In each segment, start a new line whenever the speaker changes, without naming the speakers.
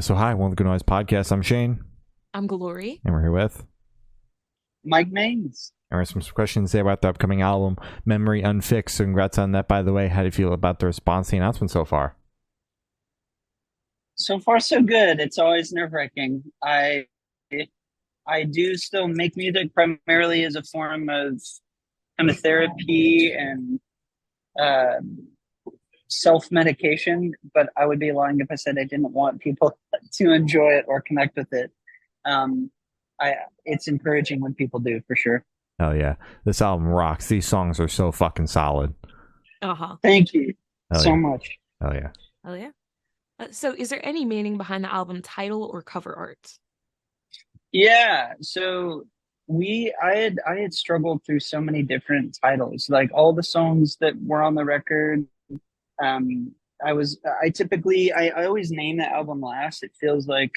So hi, welcome to Good Noise Podcast. I'm Shane,
I'm Glory.
and we're here with,
Mike Maines.
and we have some questions today about the upcoming album, Memory Unfixed. So congrats on that, by the way. How do you feel about the response to the announcement so far?
So far, so good. It's always nerve-wracking. I do still make music primarily as a form of kind of therapy and uh, self-medication, but I would be lying if I said I didn't want people to enjoy it or connect with it. Um, I it's encouraging when people do, for sure.
Hell yeah. This album rocks. These songs are so fucking solid.
Uh-huh.
Thank you
Hell
so
yeah.
much.
Hell yeah.
Oh yeah. So is there any meaning behind the album title or cover art?
Yeah, so I had struggled through so many different titles, like all the songs that were on the record. I always name the album last. It feels like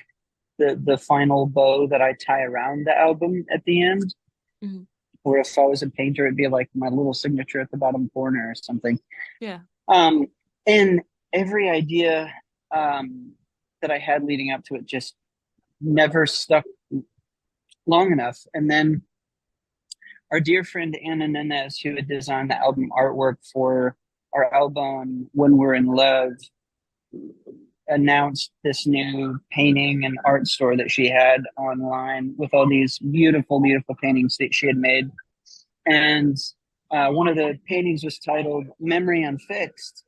the final bow that I tie around the album at the end.
Mhm.
Or if I was a painter, it'd be like my little signature at the bottom corner or something.
Yeah.
Um, and every idea that I had leading up to it just never stuck long enough. And then our dear friend Anna Nenez, who had designed the album artwork for our album When We're in Love, announced this new painting and art store that she had online with all these beautiful, beautiful paintings that she had made. And one of the paintings was titled Memory Unfixed.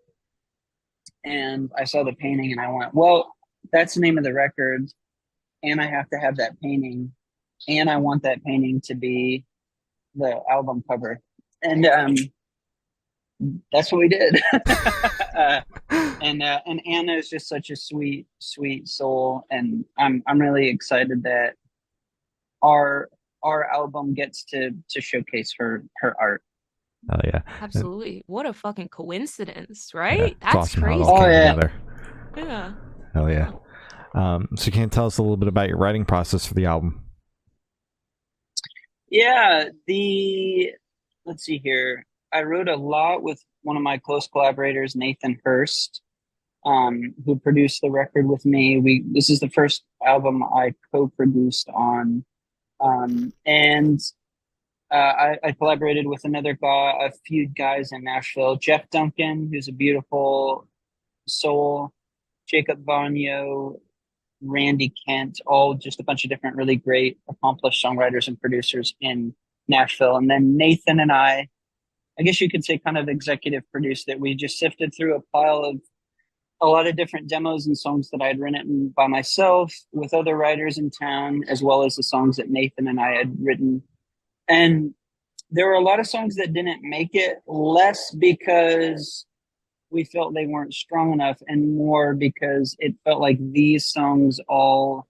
And I saw the painting and I went, well, that's the name of the record. And I have to have that painting. And I want that painting to be the album cover. And that's what we did. And Anna is just such a sweet, sweet soul, and I'm really excited that our our album gets to showcase her art.
Hell yeah.
Absolutely. What a fucking coincidence,
Yeah.
right?
It's
That's
awesome how it all
Oh
crazy.
came
yeah,
together.
Yeah.
Hell yeah. So can you tell us a little bit about your writing process for the album?
yeah. The Let's see here. I wrote a lot with one of my close collaborators, Nathan Hurst, who produced the record with me. We This is the first album I co-produced on, and I collaborated with a few guys in Nashville. Jeff Duncan, who's a beautiful soul, Jacob Bonio, Randy Kent, all just a bunch of different really great, accomplished songwriters and producers in Nashville. And then Nathan and I guess you could say kind of executive produced it. We just sifted through a pile of a lot of different demos and songs that I had written by myself with other writers in town, as well as the songs that Nathan and I had written. And there were a lot of songs that didn't make it, less because we felt they weren't strong enough and more because it felt like these songs all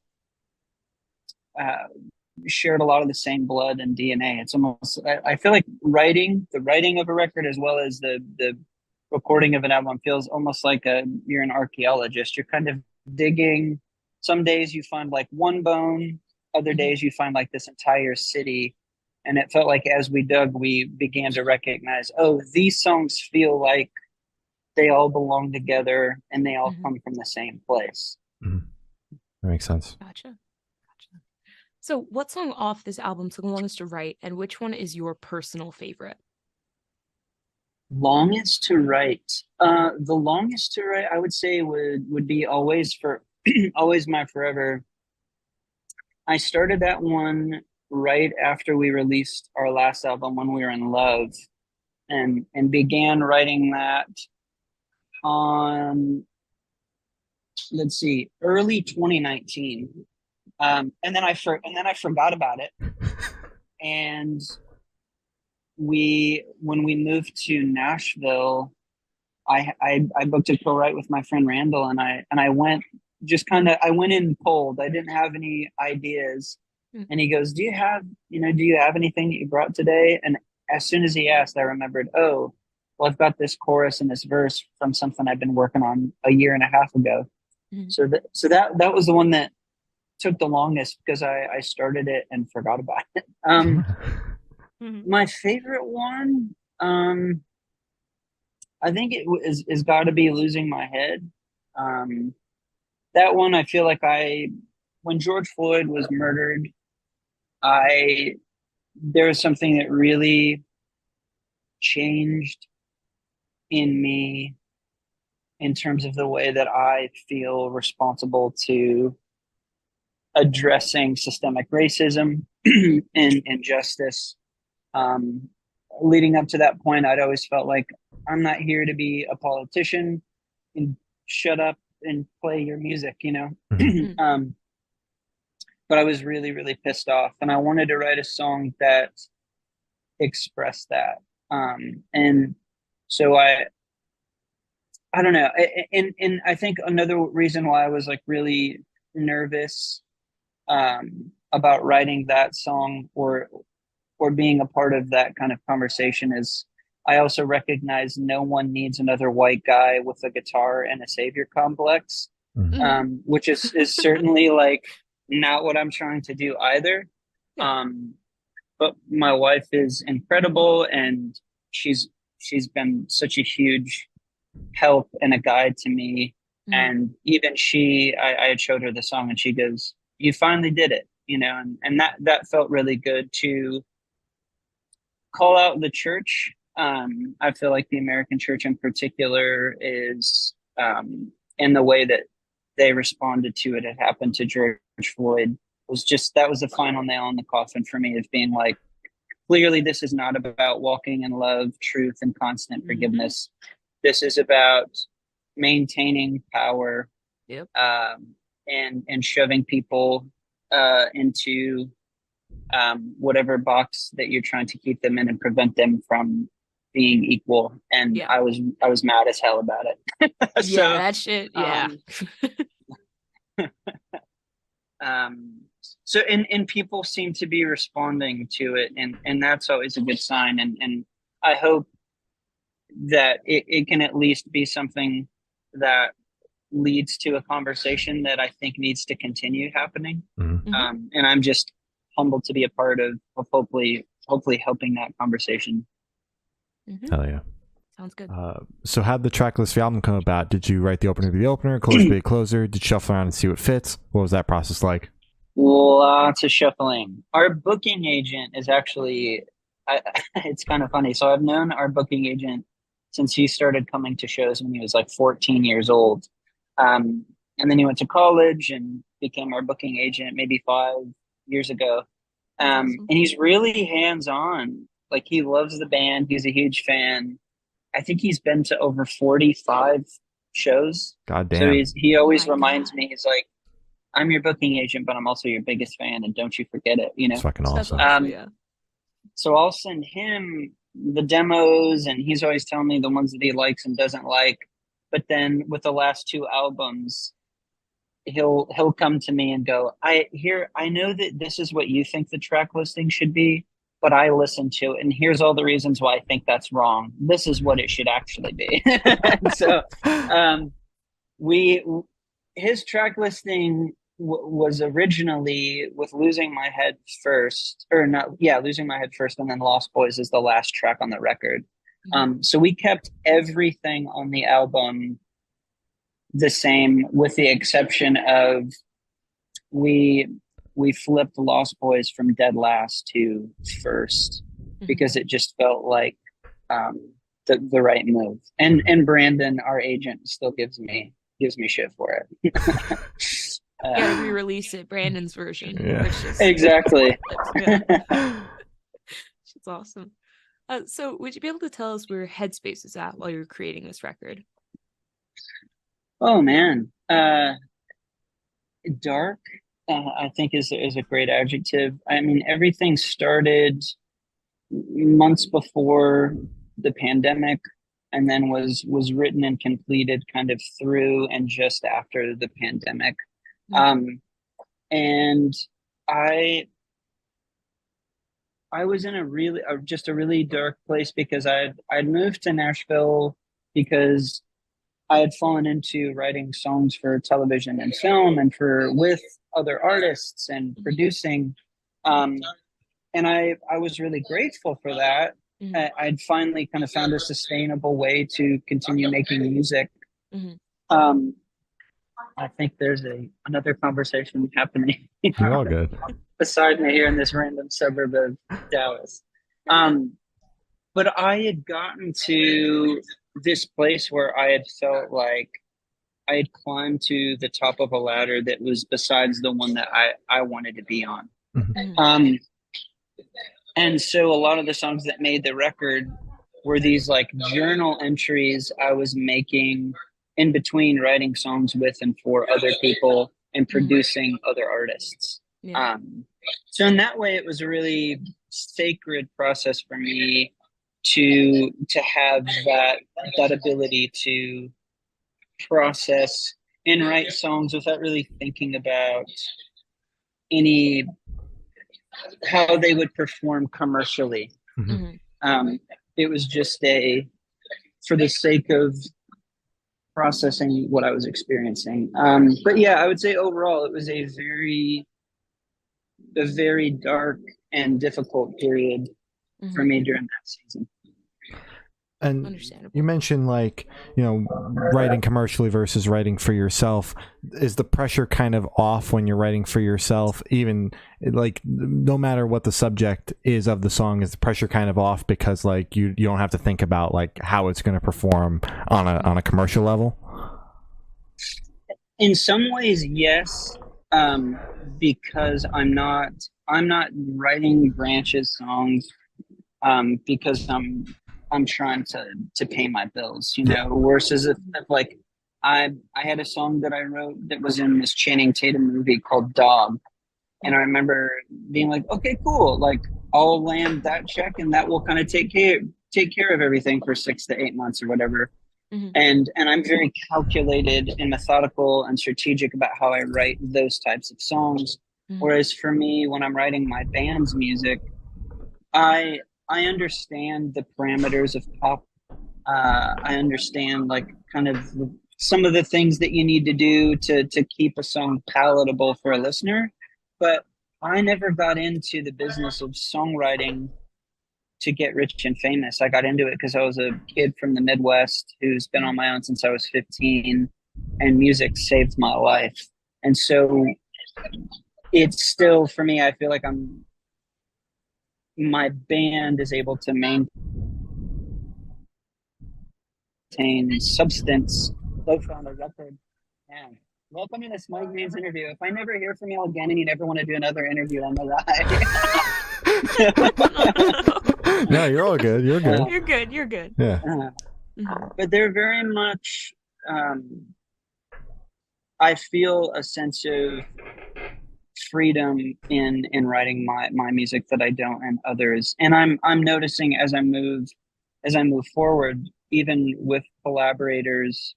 uh, shared a lot of the same blood and DNA. It's almost, I feel like the writing of a record as well as the recording of an album feels almost like you're an archaeologist. You're kind of digging. Some days you find like one bone, other
Mhm.
days you find like this entire city. And it felt like as we dug, we began to recognize, oh, these songs feel like they all belong together and they all
Mhm.
come from the same place.
Mhm. That makes sense.
Gotcha. Gotcha. So what song off this album took the longest to write, and which one is your personal favorite?
Longest to write. The longest to write, I would say, would be always for always my forever. I started that one right after we released our last album, When We Were in Love, and began writing that on, let's see, early 2019. And then I forgot about it. And when we moved to Nashville, I booked a co-write with my friend Randall, and I went just kind of I went in cold. I didn't have any ideas,
Mm.
and he goes, do you have anything that you brought today?" And as soon as he asked, I remembered, oh, well, I've got this chorus and this verse from something I've been working on a year and a half ago.
Mhm.
That was the one that took the longest because I started it and forgot about it.
Mhm.
My favorite one, I think is got to be Losing My Head. Um, that one, I feel like when George Floyd was murdered, I there was something that really changed in me in terms of the way that I feel responsible to addressing systemic racism and injustice. Um, Leading up to that point, I'd always felt like I'm not here to be a politician and shut up and play your music, you know.
Mhm.
But I was really, really pissed off, and I wanted to write a song that expressed that. And so I don't know, and I think another reason why I was like really nervous about writing that song or being a part of that kind of conversation is I also recognize no one needs another white guy with a guitar and a savior complex,
Mhm.
which is certainly like not what I'm trying to do either.
Yeah.
But my wife is incredible, and she's been such a huge help and a guide to me.
Mhm.
And even I had showed her the song, and she goes, "You finally did it," you know, and that felt really good to call out the church. I feel like the American church in particular is, in the way that they responded to it had happened to George Floyd, was just that was the final nail in the coffin for me, of being like, clearly this is not about walking in love, truth, and constant
Mhm.
forgiveness. This is about maintaining power,
Yep.
and shoving people into whatever box that you're trying to keep them in and prevent them from being equal. And
Yeah.
I was mad as hell about it.
Yeah,
So
that shit. Yeah.
um, um, and people seem to be responding to it, and that's always a good sign. And I hope that it can at least be something that leads to a conversation that I think needs to continue happening.
Mhm.
Mhm.
And I'm just humbled to be a part of hopefully helping that conversation.
Mhm.
Hell yeah.
Sounds good.
So how'd the track list for the album come about? Did you write the opener to the opener, closer to the closer? Did you shuffle around and see what fits? What was that process like?
Lots of shuffling. Our booking agent is actually, it's kind of funny. So I've known our booking agent since he started coming to shows when he was like 14 years old. Um, and then he went to college and became our booking agent maybe 5 years ago.
That's awesome.
And he's really hands on. Like, he loves the band. He's a huge fan. I think he's been to over 45 shows.
God
So
damn.
he
Oh
always
my
reminds
God.
me, he's like, I'm your booking agent, but I'm also your biggest fan, and don't you forget it, you
It's
know?
fucking
That's
awesome.
awesome. Yeah.
So I'll send him the demos, and he's always telling me the ones that he likes and doesn't like. But then with the last two albums, he'll come to me and go, I know that this is what you think the track listing should be, but I listened to it, and here's all the reasons why I think that's wrong. This is what it should actually be. So um we his track listing was originally with Losing My Head First, or not, yeah, Losing My Head First, and then Lost Boys is the last track on the record.
Mhm.
So we kept everything on the album the same, with the exception of we we flipped Lost Boys from dead last to first,
Mhm.
because it just felt like um, the right move. And Brandon, our agent, still gives me shit for it.
You gotta
uh,
re-release it, Brandon's version,
Yeah.
where it's just
exactly.
yeah, it's awesome. So would you be able to tell us where Headspace is at while you were creating this record?
Oh man, dark. I think is a great adjective. I mean, everything started months before the pandemic, and then was written and completed kind of through and just after the pandemic.
Mhm.
And I was in a really just a really dark place, because I'd moved to Nashville because I had fallen into writing songs for television and film, and for with other artists and
Mhm.
producing. Um, and I was really grateful for that.
Mhm.
I'd finally kind of found a sustainable way to continue making music.
Mhm.
Um, I think there's another conversation happening
You're all good.
beside me here in this random suburb of Dallas. But I had gotten to this place where I had felt like I had climbed to the top of a ladder that was besides the one that I wanted to be on.
Mhm.
And so a lot of the songs that made the record were these like journal entries I was making in between writing songs with and for other people and producing other artists.
Yeah.
So in that way, it was a really sacred process for me to have that ability to process and write songs without really thinking about any how they would perform commercially.
Mhm.
It was just for the sake of processing what I was experiencing. But yeah, I would say overall it was a very dark and difficult period for me during that season.
And
Understandable.
you mentioned like, you know, writing commercially versus writing for yourself. Is the pressure kind of off when you're writing for yourself? Even like no matter what the subject is of the song, is the pressure kind of off because like you don't have to think about like how it's going to perform on a commercial level?
In some ways, yes, because I'm not writing Branch's songs because I'm trying to pay my bills, you know. Versus if like I had a song that I wrote that was in this Channing Tatum movie called Dog, and I remember being like, okay, cool, like I'll land that check and that will kind of take care of everything for 6 to 8 months or whatever. And I'm very calculated and methodical and strategic about how I write those types of songs. Whereas for me, when I'm writing my band's music, I understand the parameters of pop. I understand like kind of some of the things that you need to do to keep a song palatable for a listener. But I never got into the business of songwriting to get rich and famous. I got into it because I was a kid from the Midwest who's been on my own since I was 15, and music saved my life. And so it's still, for me, I feel like my band is able to maintain substance both on the record. Man, welcome to the Smoke Means interview. If I never hear from you again and you never want to do another interview, I'm a lie.
No, you're all good. You're good.
You're good. You're good.
Yeah.
But they're very much, I feel a sense of freedom in writing my music that I don't in others. And I'm noticing as I move forward, even with collaborators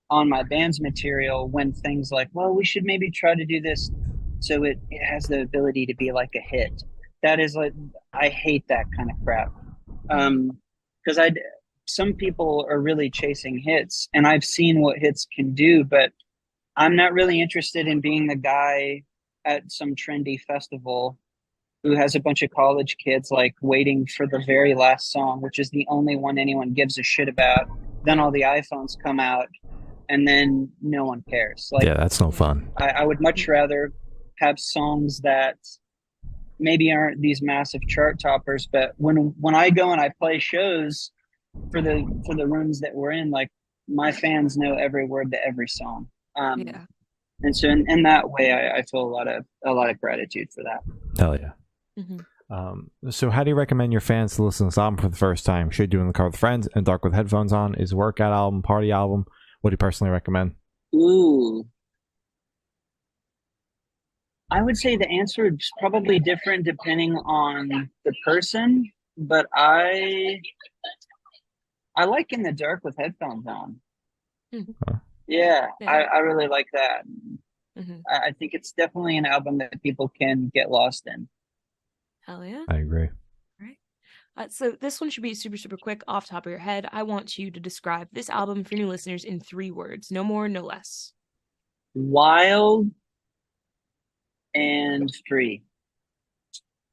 on my band's material, when things like, well, we should maybe try to do this so it has the ability to be like a hit. That is like, I hate that kind of crap. Because some people are really chasing hits, and I've seen what hits can do, but I'm not really interested in being the guy at some trendy festival who has a bunch of college kids like waiting for the very last song, which is the only one anyone gives a shit about. Then all the iPhones come out, and then no one cares. Like,
yeah, that's no fun.
I would much rather have songs that maybe aren't these massive chart toppers, but when I go and I play shows for the rooms that we're in, like my fans know every word to every song. And so in that way, I feel a lot of gratitude for that.
Hell yeah. So how do you recommend your fans to listen to this album for the first time? Should do in the car with friends and dark with headphones on? Is workout album, party album? What do you personally recommend?
Ooh. I would say the answer is probably different depending on the person, but I like In the Dark with headphones on. Yeah, I really like that. I think it's definitely an album that people can get lost in.
Hell yeah.
I agree.
All right. So this one should be super, super quick off the top of your head. I want you to describe this album for new listeners in 3 words. No more, no less.
Wild and free.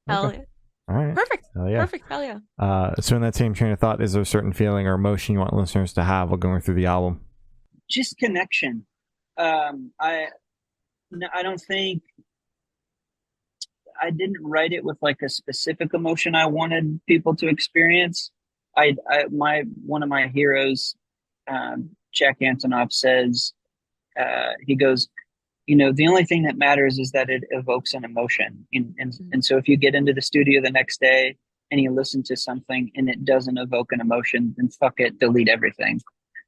Hell yeah.
All right.
Perfect.
Hell yeah.
Perfect. Hell yeah.
So in that same train of thought, is there a certain feeling or emotion you want listeners to have while going through the album?
Just connection. I no, I don't think I didn't write it with like a specific emotion I wanted people to experience. My one of my heroes, Jack Antonoff says, he goes, the only thing that matters is that it evokes an emotion. And so if you get into the studio the next day and you listen to something and it doesn't evoke an emotion, then fuck it, delete everything.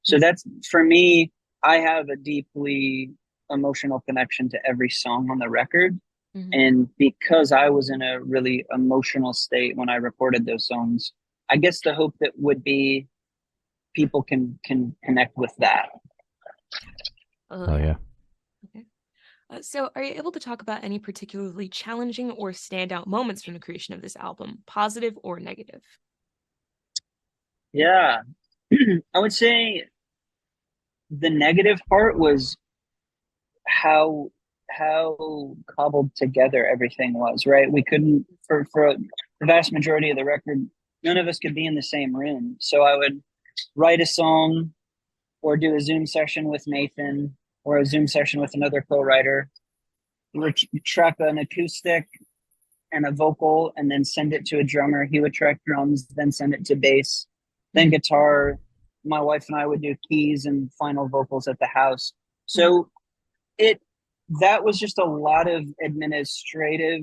So that's, for me, I have a deeply emotional connection to every song on the record.
Mhm.
And because I was in a really emotional state when I recorded those songs, I guess the hope that would be people can connect with that.
Oh yeah.
Okay. So, are you able to talk about any particularly challenging or standout moments from the creation of this album, positive or negative?
Yeah. I would say the negative part was how cobbled together everything was, right? We couldn't, for the vast majority of the record, none of us could be in the same room. So I would write a song or do a Zoom session with Nathan or a Zoom session with another co-writer. We would track an acoustic and a vocal and then send it to a drummer. He would track drums, then send it to bass, then guitar. My wife and I would do keys and final vocals at the house. So that was just a lot of administrative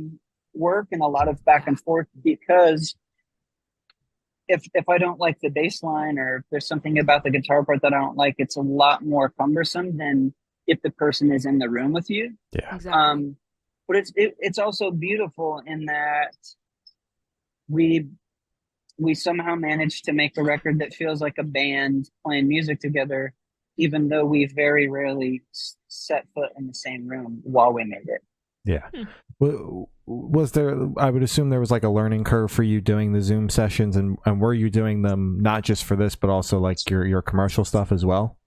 work and a lot of back and forth, because if I don't like the bass line, or if there's something about the guitar part that I don't like, it's a lot more cumbersome than if the person is in the room with you.
Yeah.
Exactly.
But it's also beautiful in that we somehow managed to make a record that feels like a band playing music together, even though we very rarely set foot in the same room while we made it.
Yeah. Was there, I would assume there was like a learning curve for you doing the Zoom sessions, and were you doing them not just for this, but also like your commercial stuff as well?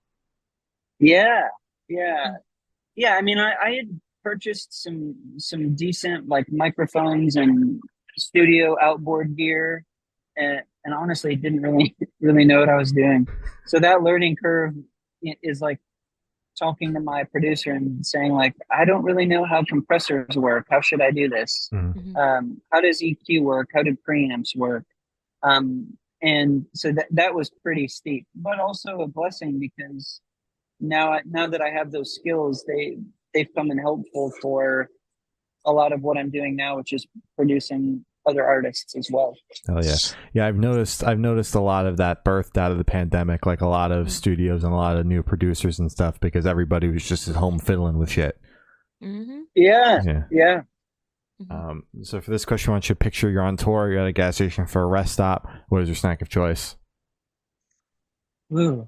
Yeah. I mean, I had purchased some decent like microphones and studio outboard gear, and honestly didn't really know what I was doing. So that learning curve is like talking to my producer and saying like, I don't really know how compressors work. How should I do this? How does EQ work? How do preamps work? And so that was pretty steep, but also a blessing, because now that I have those skills, they've come in helpful for a lot of what I'm doing now, which is producing other artists as well.
Oh yeah. Yeah, I've noticed a lot of that birthed out of the pandemic, like a lot of studios and a lot of new producers and stuff, because everybody was just at home fiddling with shit.
Yeah.
So for this question, I want you to picture you're on tour, you're at a gas station for a rest stop. What is your snack of choice?
Ooh.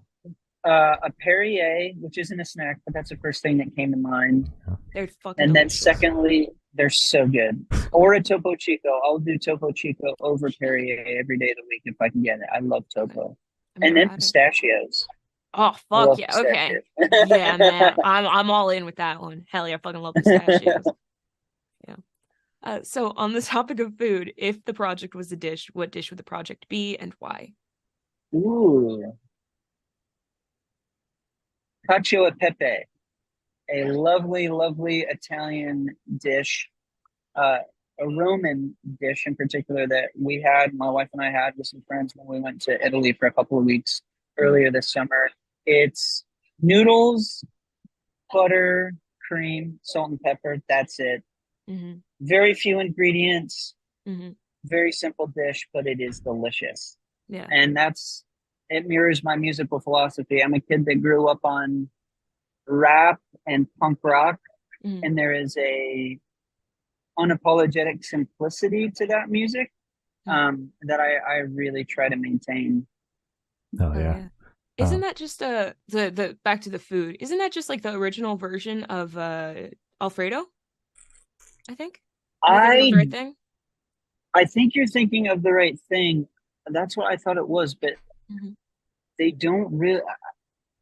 A Perrier, which isn't a snack, but that's the first thing that came to mind.
They're fucking
And then
delicious.
secondly, they're so good. Or a Topo Chico. I'll do Topo Chico over Perrier every day of the week if I can get it. I love Topo. And then pistachios.
Oh fuck yeah! Okay, yeah, man, I'm all in with that one. Hell yeah, I fucking love pistachios. Yeah. So on the topic of food, if the project was a dish, what dish would the project be and why?
Ooh. Cacio e pepe, a lovely, lovely Italian dish, a Roman dish in particular that my wife and I had with some friends when we went to Italy for a couple of weeks earlier this summer. It's noodles, butter, cream, salt and pepper. That's it. Very few ingredients, very simple dish, but it is delicious.
Yeah.
And it mirrors my musical philosophy. I'm a kid that grew up on rap and punk rock, and there is a unapologetic simplicity to that music that I really try to maintain.
Oh yeah.
Isn't that just the back to the food? Isn't that just like the original version of Alfredo? I think. Am I thinking of the right thing?
I think you're thinking of the right thing. That's what I thought it was, but they don't really,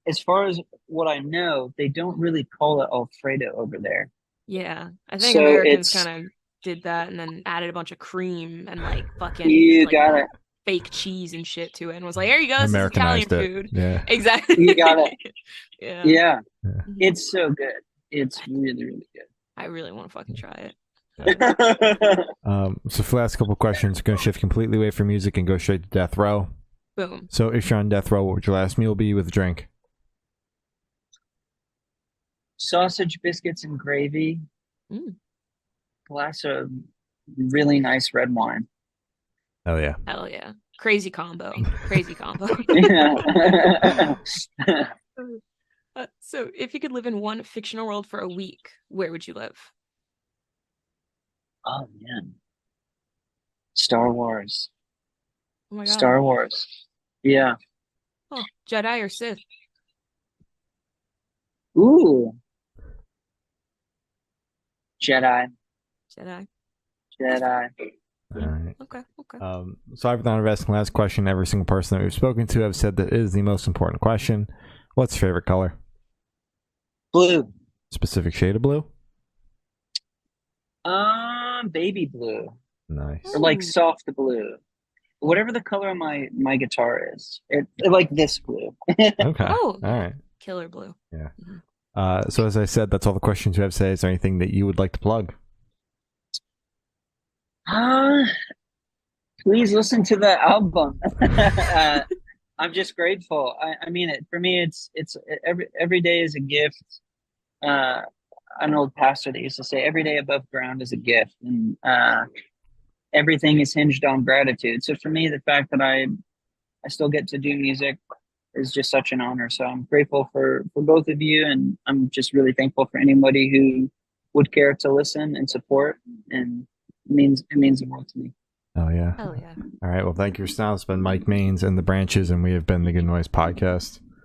as far as what I know, they don't really call it Alfredo over there.
Yeah, I think Americans kind of did that and then added a bunch of cream and like fucking fake cheese and shit to it and was like, here you go, this is Italian food.
Yeah.
Exactly.
You got it.
Yeah.
It's so good. It's really, really good.
I really want to fucking try it.
So for the last couple of questions, we're going to shift completely away from music and go straight to death row.
Boom.
So if you're on death row, what would your last meal be with a drink?
Sausage, biscuits, and gravy. Glass of really nice red wine.
Hell yeah.
Hell yeah. Crazy combo. Crazy combo. So if you could live in one fictional world for a week, where would you live?
Oh man. Star Wars.
Oh my god.
Star Wars. Yeah.
Oh, Jedi or Sith?
Ooh. Jedi.
All right.
Okay.
So I've done asking the last question. Every single person that we've spoken to have said that it is the most important question. What's your favorite color?
Blue.
Specific shade of blue?
Baby blue.
Nice.
Or like soft blue. Whatever the color of my guitar is. It like this blue.
Okay.
Oh.
All right.
Killer blue.
Yeah. So as I said, that's all the questions you have to say. Is there anything that you would like to plug?
Please listen to the album. I'm just grateful. I mean it. For me, it's every day is a gift. An old pastor that used to say, "Every day above ground is a gift," and everything is hinged on gratitude. So for me, the fact that I still get to do music is just such an honor. So I'm grateful for both of you, and I'm just really thankful for anybody who would care to listen and support, and it means the world to me.
Oh yeah.
Hell yeah.
All right. Well, thank you for now. It's been Mike Maines and the Branches, and we have been the Good Noise Podcast.